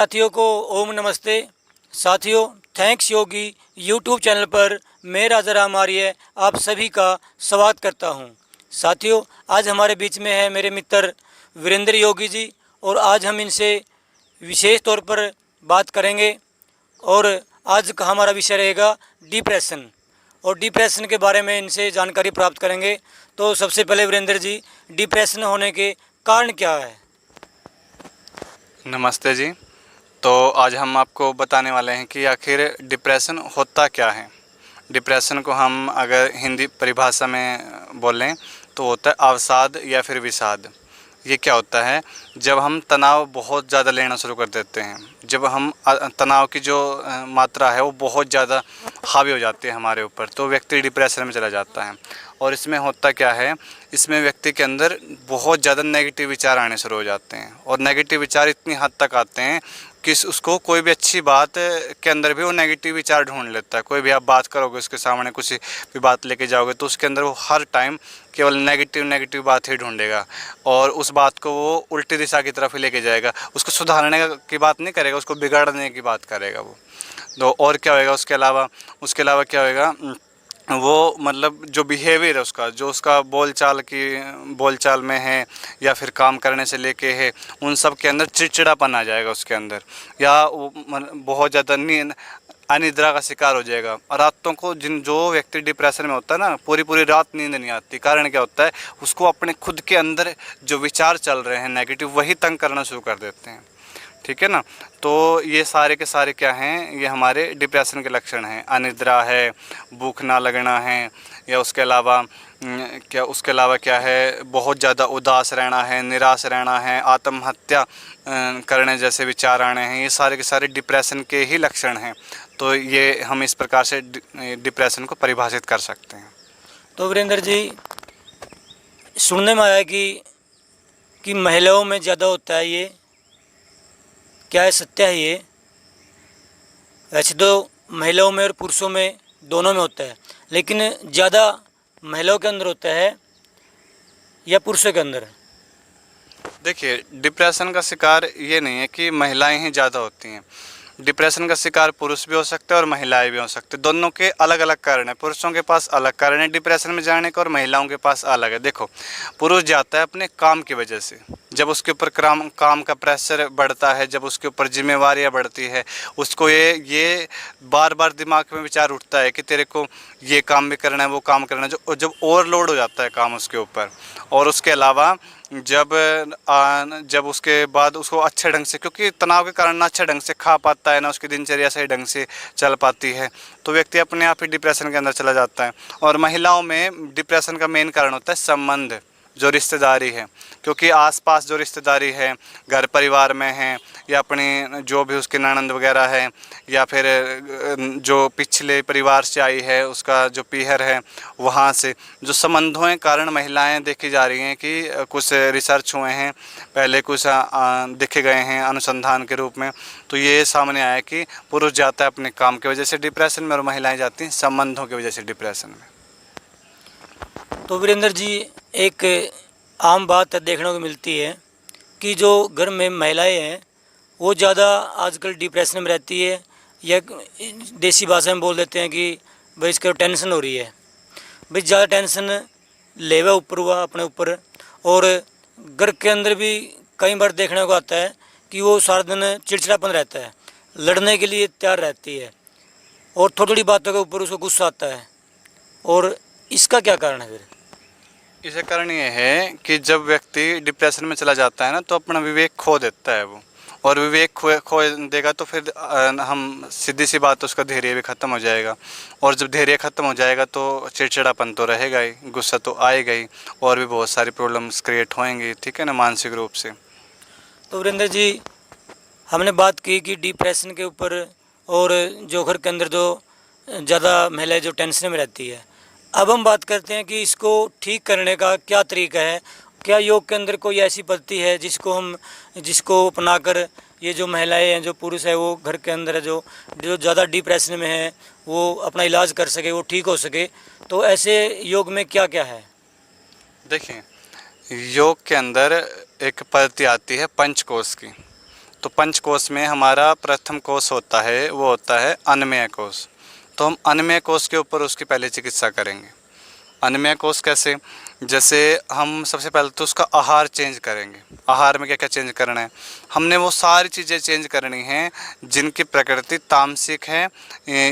साथियों को ओम नमस्ते। साथियों, थैंक्स योगी यूट्यूब चैनल पर मैं राजा राम आर्य आप सभी का स्वागत करता हूं। साथियों, आज हमारे बीच में है मेरे मित्र वीरेंद्र योगी जी और आज हम इनसे विशेष तौर पर बात करेंगे और आज का हमारा विषय रहेगा डिप्रेशन और डिप्रेशन के बारे में इनसे जानकारी प्राप्त करेंगे। तो सबसे पहले वीरेंद्र जी, डिप्रेशन होने के कारण क्या है? नमस्ते जी। तो आज हम आपको बताने वाले हैं कि आखिर डिप्रेशन होता क्या है। डिप्रेशन को हम अगर हिंदी परिभाषा में बोलें तो होता है अवसाद या फिर विषाद। ये क्या होता है? जब हम तनाव बहुत ज़्यादा लेना शुरू कर देते हैं, जब हम तनाव की जो मात्रा है वो बहुत ज़्यादा हावी हो जाती है हमारे ऊपर, तो व्यक्ति डिप्रेशन में चला जाता है। और इसमें होता क्या है, इसमें व्यक्ति के अंदर बहुत ज़्यादा नेगेटिव विचार आने शुरू हो जाते हैं और नेगेटिव विचार इतनी हद तक आते हैं कि उसको कोई भी अच्छी बात के अंदर भी वो नेगेटिव विचार ढूंढ लेता है। कोई भी आप बात करोगे उसके सामने, कुछ भी बात लेके जाओगे तो उसके अंदर वो हर टाइम केवल नेगेटिव बात ही ढूंढेगा और उस बात को वो उल्टी दिशा की तरफ ही लेके जाएगा। उसको सुधारने की बात नहीं करेगा, उसको बिगाड़ने की बात करेगा वो। तो और क्या होएगा उसके अलावा क्या होएगा, वो मतलब जो बिहेवियर है उसका, जो उसका बोलचाल में है या फिर काम करने से लेके है, उन सब के अंदर चिड़चिड़ापन आ जाएगा उसके अंदर, या वो बहुत ज़्यादा नींद अनिद्रा का शिकार हो जाएगा। और रातों को जो व्यक्ति डिप्रेशन में होता है ना, पूरी रात नींद नहीं आती। कारण क्या होता है, उसको अपने खुद के अंदर जो विचार चल रहे हैं नेगेटिव, वही तंग करना शुरू कर देते हैं। ठीक है ना। तो ये सारे के सारे क्या हैं, ये हमारे डिप्रेशन के लक्षण हैं। अनिद्रा है, भूख ना लगना है, या उसके अलावा क्या है, बहुत ज़्यादा उदास रहना है, निराश रहना है, आत्महत्या करने जैसे विचार आने हैं। ये सारे के सारे डिप्रेशन के ही लक्षण हैं। तो ये हम इस प्रकार से डिप्रेशन को परिभाषित कर सकते हैं। तो वीरेंद्र जी, सुनने में आया कि महिलाओं में ज़्यादा होता है, ये क्या है, सत्य है ये? वैसे तो महिलाओं में और पुरुषों में दोनों में होता है, लेकिन ज़्यादा महिलाओं के अंदर होता है या पुरुषों के अंदर? देखिए, डिप्रेशन का शिकार ये नहीं है कि महिलाएं ही ज़्यादा होती हैं। डिप्रेशन का शिकार पुरुष भी हो सकते हैं और महिलाएं भी हो सकते हैं। दोनों के अलग अलग कारण है। पुरुषों के पास अलग कारण है डिप्रेशन में जाने का और महिलाओं के पास अलग है। देखो, पुरुष जाता है अपने काम की वजह से, जब उसके ऊपर काम का प्रेशर बढ़ता है, जब उसके ऊपर जिम्मेवारियां बढ़ती है, उसको ये बार बार दिमाग में विचार उठता है कि तेरे को ये काम भी करना है, वो काम करना है, जब ओवरलोड हो जाता है काम उसके ऊपर। और उसके अलावा जब उसके बाद उसको अच्छे ढंग से, क्योंकि तनाव के कारण ना अच्छे ढंग से खा पाता है, ना उसकी दिनचर्या सही ढंग से चल पाती है, तो व्यक्ति अपने आप ही डिप्रेशन के अंदर चला जाता है। और महिलाओं में डिप्रेशन का मेन कारण होता है संबंध, जो रिश्तेदारी है, क्योंकि आसपास जो रिश्तेदारी है, घर परिवार में है, या अपनी जो भी उसकी ननंद वगैरह है, या फिर जो पिछले परिवार से आई है उसका जो पीहर है, वहाँ से जो संबंधों के कारण महिलाएं देखी जा रही हैं कि कुछ रिसर्च हुए हैं, पहले कुछ देखे गए हैं अनुसंधान के रूप में। तो ये सामने आया कि पुरुष जाता है अपने काम की वजह से डिप्रेशन में और महिलाएँ जाती हैं संबंधों की वजह से डिप्रेशन में। तो वीरेंद्र जी, एक आम बात देखने को मिलती है कि जो घर में महिलाएं हैं वो ज़्यादा आजकल डिप्रेशन में रहती है, या देसी भाषा में बोल देते हैं कि भाई इसको टेंशन हो रही है। भाई ज़्यादा टेंशन ले हुआ ऊपर हुआ अपने ऊपर, और घर के अंदर भी कई बार देखने को आता है कि वो सारा दिन चिड़चिड़ापन रहता है, लड़ने के लिए तैयार रहती है और थोड़ी थोड़ी बातों के ऊपर उसको गुस्सा आता है। और इसका क्या कारण है फिर? इसका कारण ये है कि जब व्यक्ति डिप्रेशन में चला जाता है ना, तो अपना विवेक खो देता है वो, और विवेक खो देगा तो फिर हम सीधी सी बात, उसका धैर्य भी ख़त्म हो जाएगा। और जब धैर्य ख़त्म हो जाएगा तो चिड़चिड़ापन तो रहेगा ही, गुस्सा तो आएगा ही, और भी बहुत सारी प्रॉब्लम्स क्रिएट होएंगी। ठीक है ना, मानसिक रूप से। तो वीरेंद्र जी, हमने बात की कि डिप्रेशन के ऊपर, और जो घर के अंदर जो ज़्यादा महिलाएं जो टेंशन में रहती है, अब हम बात करते हैं कि इसको ठीक करने का क्या तरीका है। क्या योग के अंदर कोई ऐसी पद्धति है जिसको अपनाकर ये जो महिलाएं हैं, जो पुरुष है, वो घर के अंदर जो जो ज़्यादा डिप्रेशन में है, वो अपना इलाज कर सके, वो ठीक हो सके? तो ऐसे योग में क्या क्या है? देखिए, योग के अंदर एक पद्धति आती है पंचकोश की। तो पंचकोश में हमारा प्रथम कोश होता है, वो होता है अन्नमय कोश। तो हम अन्नमय कोश के ऊपर उसकी पहले चिकित्सा करेंगे। अन्नमय कोश कैसे? जैसे हम सबसे पहले तो उसका आहार चेंज करेंगे। आहार में क्या क्या चेंज करना है? हमने वो सारी चीज़ें चेंज करनी हैं जिनकी प्रकृति तामसिक है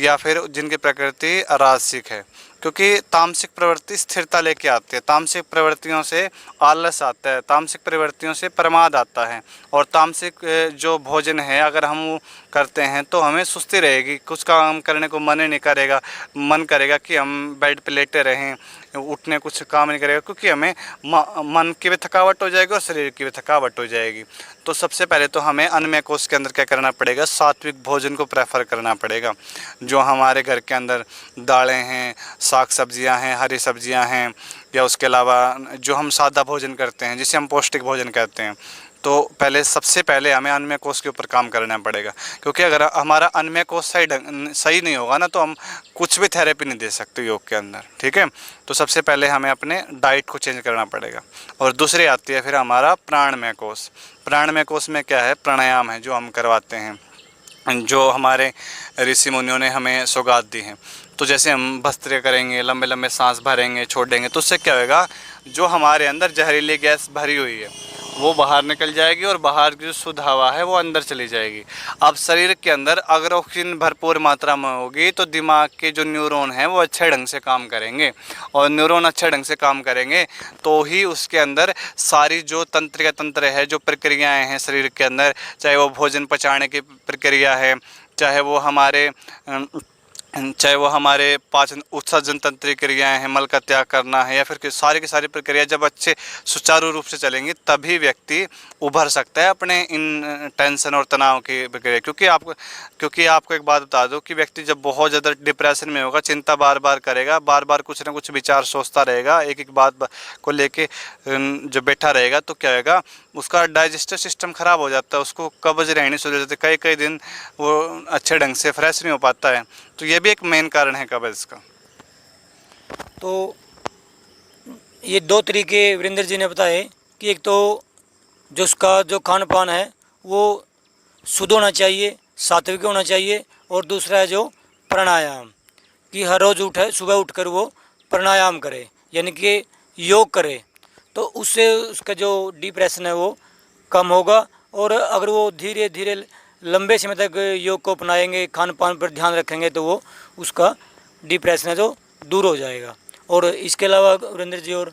या फिर जिनकी प्रकृति राजसिक है, क्योंकि तामसिक प्रवृत्ति स्थिरता लेके आती है, तामसिक प्रवृत्तियों से आलस आता है, तामसिक प्रवृत्तियों से प्रमाद आता है। और तामसिक जो भोजन है अगर हम वो करते हैं तो हमें सुस्ती रहेगी, कुछ काम करने को मन ही नहीं करेगा, मन करेगा कि हम बेड पे लेटे रहें, उठने कुछ काम नहीं करेगा, क्योंकि हमें मन की भी थकावट हो जाएगी और शरीर की भी थकावट हो जाएगी। तो सबसे पहले तो हमें अन्नमय कोश के अंदर क्या करना पड़ेगा? सात्विक भोजन को प्रेफर करना पड़ेगा। जो हमारे घर के अंदर दालें हैं, साग सब्जियां हैं, हरी सब्जियां हैं, या उसके अलावा जो हम सादा भोजन करते हैं जिसे हम पौष्टिक भोजन कहते हैं, तो पहले सबसे पहले हमें अन्नमय कोश के ऊपर काम करना पड़ेगा। क्योंकि अगर हमारा अन्नमय कोश सही नहीं होगा ना, तो हम कुछ भी थेरेपी नहीं दे सकते योग के अंदर, ठीक है। तो सबसे पहले हमें अपने डाइट को चेंज करना पड़ेगा। और दूसरी आती है फिर हमारा प्राणमय कोश। प्राणमय कोश में क्या है? प्राणायाम है जो हम करवाते हैं, जो हमारे ऋषि मुनियों ने हमें सौगात दी है। तो जैसे हम भस्त्रिका करेंगे, लंबे लंबे सांस भरेंगे, छोड़ेंगे, तो उससे क्या होगा? जो हमारे अंदर जहरीली गैस भरी हुई है वो बाहर निकल जाएगी और बाहर की जो शुद्ध हवा है वो अंदर चली जाएगी। अब शरीर के अंदर अगर ऑक्सीजन भरपूर मात्रा में होगी तो दिमाग के जो न्यूरॉन हैं वो अच्छे ढंग से काम करेंगे, और न्यूरॉन अच्छे ढंग से काम करेंगे तो ही उसके अंदर सारी जो तंत्रिका तंत्र है, जो प्रक्रियाएं हैं शरीर के अंदर, चाहे वो भोजन पचाने की प्रक्रिया है, चाहे वो हमारे पाचन उत्सर्जन तंत्र क्रियाएँ हैं, मल का त्याग करना है, या फिर सारी की सारी प्रक्रिया जब अच्छे सुचारू रूप से चलेंगी तभी व्यक्ति उभर सकता है अपने इन टेंशन और तनाव की प्रक्रिया। क्योंकि आपको एक बात बता दूं कि व्यक्ति जब बहुत ज़्यादा डिप्रेशन में होगा, चिंता बार बार करेगा, बार बार कुछ ना कुछ विचार सोचता रहेगा, एक एक बात को लेके जो बैठा रहेगा, तो क्या होगा? उसका डाइजेस्टिव सिस्टम ख़राब हो जाता है, उसको कब्ज रहनी शुरू हो जाती है, कई दिन वो अच्छे ढंग से फ्रेश नहीं हो पाता है। तो ये भी एक मेन कारण है कब्ज का। तो ये दो तरीके वीरेंद्र जी ने बताए कि एक तो जो उसका जो खान पान है वो शुद्ध होना चाहिए, सात्विक होना चाहिए, और दूसरा है जो प्राणायाम, कि हर रोज़ उठे, सुबह उठकर वो प्राणायाम करे, यानी कि योग करे, तो उससे उसका जो डिप्रेशन है वो कम होगा। और अगर वो धीरे धीरे लंबे समय तक योग को अपनाएंगे, खान पान पर ध्यान रखेंगे, तो वो उसका डिप्रेशन है जो दूर हो जाएगा। और इसके अलावा वीरेंद्र जी, और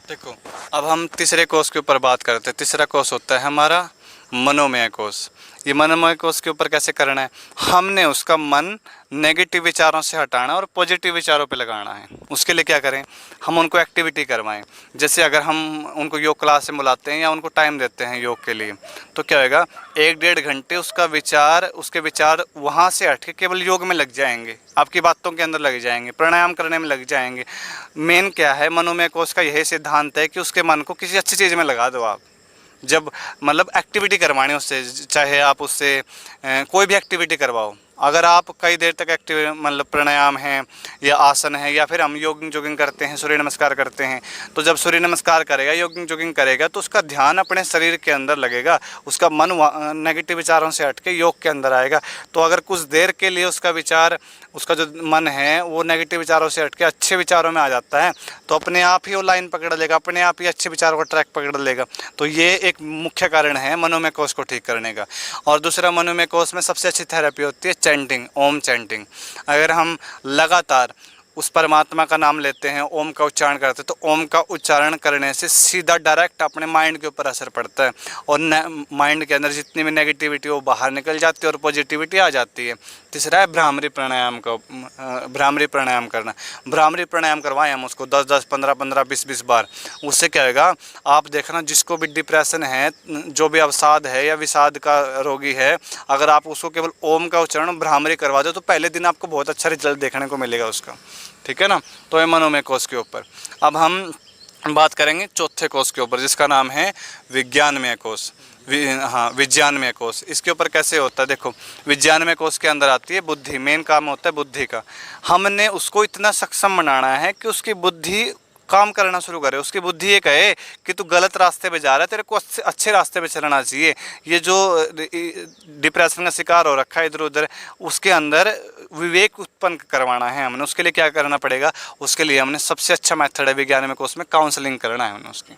देखो, अब हम तीसरे कोष के ऊपर बात करते हैं। तीसरा कोष होता है हमारा मनोमय कोष। ये मनोमय कोष के ऊपर कैसे करना है? हमने उसका मन नेगेटिव विचारों से हटाना और पॉजिटिव विचारों पे लगाना है। उसके लिए क्या करें? हम उनको एक्टिविटी करवाएं। जैसे अगर हम उनको योग क्लास में बुलाते हैं या उनको टाइम देते हैं योग के लिए, तो क्या होगा? 1-1.5 घंटे उसके विचार वहाँ से हट के केवल योग में लग जाएंगे, आपकी बातों के अंदर लग जाएंगे, प्राणायाम करने में लग जाएंगे। मेन क्या है? मनोमय कोष का यही सिद्धांत है कि उसके मन को किसी अच्छी चीज़ में लगा दो आप। जब मतलब एक्टिविटी करवानी उससे, चाहे आप उससे कोई भी एक्टिविटी करवाओ। अगर आप कई देर तक मतलब प्राणायाम है या आसन है, या फिर हम जॉगिंग करते हैं, सूर्य नमस्कार करते हैं, तो जब सूर्य नमस्कार करेगा, जॉगिंग करेगा, तो उसका ध्यान अपने शरीर के अंदर लगेगा, उसका मन नेगेटिव विचारों से हट के योग के अंदर आएगा। तो अगर कुछ देर के लिए उसका जो मन है वो नेगेटिव विचारों से हट के अच्छे विचारों में आ जाता है, तो अपने आप ही वो लाइन पकड़ लेगा, अपने आप ही अच्छे विचारों का ट्रैक पकड़ लेगा। तो ये एक मुख्य कारण है मनोमय कोष को ठीक करने का। और दूसरा, मनोमय कोष में सबसे अच्छी थेरेपी होती है चैंटिंग, ओम चैंटिंग। अगर हम लगातार उस परमात्मा का नाम लेते हैं, ओम का उच्चारण करते हैं, तो ओम का उच्चारण करने से सीधा डायरेक्ट अपने माइंड के ऊपर असर पड़ता है, और माइंड के अंदर जितनी भी नेगेटिविटी वो बाहर निकल जाती है और पॉजिटिविटी आ जाती है। तीसरा है भ्रामरी प्राणायाम करना। भ्रामरी प्राणायाम करवाएं हम उसको 10-10, 15-15, 20-20 बार। उससे क्या होगा? आप देखना, जिसको भी डिप्रेशन है, जो भी अवसाद है या विषाद का रोगी है, अगर आप उसको केवल ओम का उच्चारण भ्रामरी करवा दो तो पहले दिन आपको बहुत अच्छा रिजल्ट देखने को मिलेगा उसका, ठीक है ना। तो ये मनोमय कोष के ऊपर। अब हम बात करेंगे चौथे कोष के ऊपर, जिसका नाम है विज्ञानमय कोष। विज्ञानमय कोष। इसके ऊपर कैसे होता है? देखो, विज्ञानमय कोष के अंदर आती है बुद्धि। मेन काम होता है बुद्धि का। हमने उसको इतना सक्षम बनाना है कि उसकी बुद्धि काम करना शुरू करे, उसकी बुद्धि ये कहे कि तू गलत रास्ते पे जा रहा है, तेरे को अच्छे रास्ते पे चलना चाहिए। ये जो डिप्रेशन का शिकार हो रखा है इधर उधर, उसके अंदर विवेक उत्पन्न करवाना है हमने। उसके लिए क्या करना पड़ेगा, उसके लिए हमने सबसे अच्छा मेथड है विज्ञान में कोर्स में काउंसलिंग करना है हमने उसकी।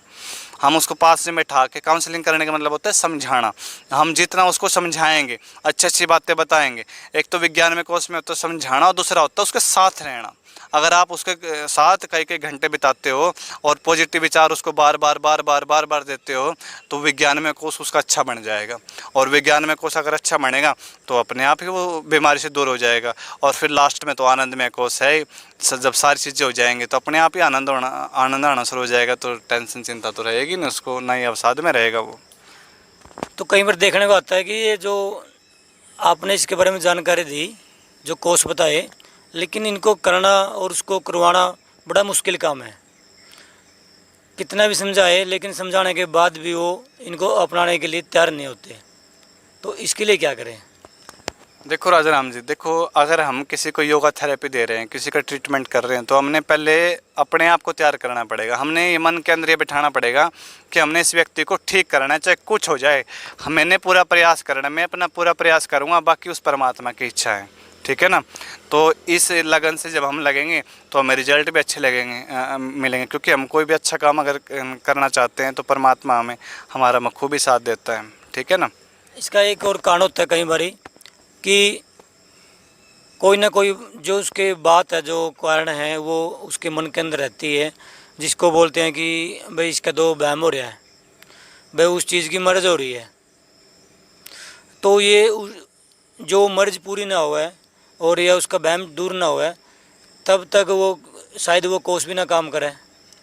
हम उसको पास में बैठा के, काउंसलिंग करने का मतलब होता है समझाना। हम जितना उसको समझाएंगे, अच्छी अच्छी बातें बताएंगे। एक तो विज्ञान में कोर्स में होता है समझाना, और दूसरा होता है उसके साथ रहना। अगर आप उसके साथ कई कई घंटे बिताते हो और पॉजिटिव विचार उसको बार बार देते हो, तो विज्ञान में कोर्स उसका अच्छा बन जाएगा। और विज्ञान में कोर्स अगर अच्छा बनेगा तो अपने आप ही वो बीमारी से दूर हो जाएगा। और फिर लास्ट में तो आनंदमय कोर्स है। जब सारी चीज़ें हो जाएंगी तो अपने आप ही आनंद आना शुरू हो जाएगा। तो टेंशन चिंता तो रहेगी नहीं उसको, ना ही अवसाद में रहेगा वो। तो कई बार देखने को आता है कि ये जो आपने इसके बारे में जानकारी दी, जो कोर्स बताए, लेकिन इनको करना और उसको करवाना बड़ा मुश्किल काम है। कितना भी समझाए, लेकिन समझाने के बाद भी वो इनको अपनाने के लिए तैयार नहीं होते। तो इसके लिए क्या करें? देखो राजा राम जी, देखो अगर हम किसी को योगा थेरेपी दे रहे हैं, किसी का ट्रीटमेंट कर रहे हैं, तो हमने पहले अपने आप को तैयार करना पड़ेगा। हमने ये मन के अंदर ये बिठाना पड़ेगा कि हमने इस व्यक्ति को ठीक करना है, चाहे कुछ हो जाए। मैंने पूरा प्रयास करना है, मैं अपना पूरा प्रयास करूँगा, बाकी उस परमात्मा की इच्छा है। ठीक है ना। तो इस लगन से जब हम लगेंगे तो हमें रिजल्ट भी अच्छे लगेंगे, मिलेंगे। क्योंकि हम कोई भी अच्छा काम अगर करना चाहते हैं तो परमात्मा हमें हमारा बखूबी साथ देता है। ठीक है ना। इसका एक और कारण होता है कई बारी कि कोई ना कोई जो उसके बात है, जो कारण है, वो उसके मन के अंदर रहती है, जिसको बोलते हैं कि भाई इसका दो वहम हो रहा है, भाई उस चीज़ की मर्ज हो रही है। तो ये जो मर्ज पूरी ना हुआ है और या उसका वहम दूर ना हुआ है, तब तक वो शायद वो कोर्स भी ना काम करे।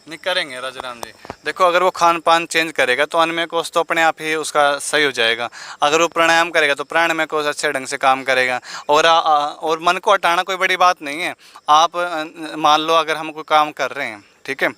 नहीं करेंगे राजाराम जी। देखो अगर वो खान पान चेंज करेगा तो अन्नमय कोश तो अपने आप ही उसका सही हो जाएगा। अगर वो प्राणायाम करेगा तो प्राणायाम कोश अच्छे ढंग से काम करेगा। और मन को हटाना कोई बड़ी बात नहीं है। आप मान लो अगर हम कोई काम कर रहे हैं, ठीक है,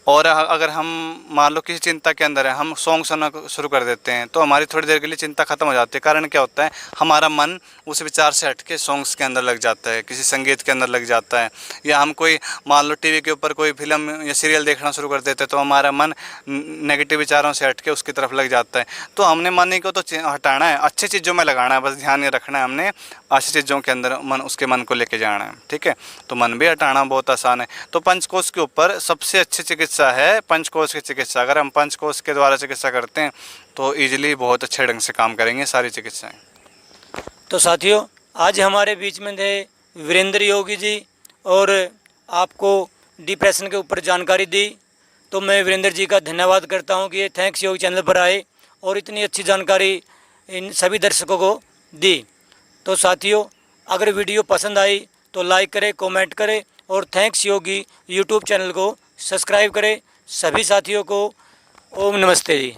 और अगर हम मान लो किसी चिंता के अंदर है, हम सॉन्ग सुनना शुरू कर देते हैं तो हमारी थोड़ी देर के लिए चिंता खत्म हो जाती है। कारण क्या होता है, हमारा मन उस विचार से हट के सॉन्ग्स के अंदर लग जाता है, किसी संगीत के अंदर लग जाता है। या हम कोई मान लो टीवी के ऊपर कोई फिल्म या सीरियल देखना शुरू कर देते हैं तो हमारा मन नेगेटिव विचारों से हट के उसकी तरफ लग जाता है। तो हमने मन को तो हटाना है, अच्छी चीज़ों में लगाना है। बस ध्यान ये रखना है, हमने अच्छी चीज़ों के अंदर उसके मन को लेके जाना है। ठीक है। तो मन भी हटाना बहुत आसान है। तो पंचकोश के ऊपर सबसे अच्छी चिकित्सा है पंचकोश की चिकित्सा। अगर हम पंचकोश के द्वारा चिकित्सा करते हैं तो ईजिली बहुत अच्छे ढंग से काम करेंगे सारी चिकित्साएं। तो साथियों, आज हमारे बीच में थे वीरेंद्र योगी जी और आपको डिप्रेशन के ऊपर जानकारी दी। तो मैं वीरेंद्र जी का धन्यवाद करता हूं कि ये थैंक्स योग चैनल पर आए और इतनी अच्छी जानकारी इन सभी दर्शकों को दी। तो साथियों, अगर वीडियो पसंद आई तो लाइक करें, कमेंट करें और थैंक्स योगी यूट्यूब चैनल को सब्सक्राइब करें। सभी साथियों को ओम नमस्ते जी।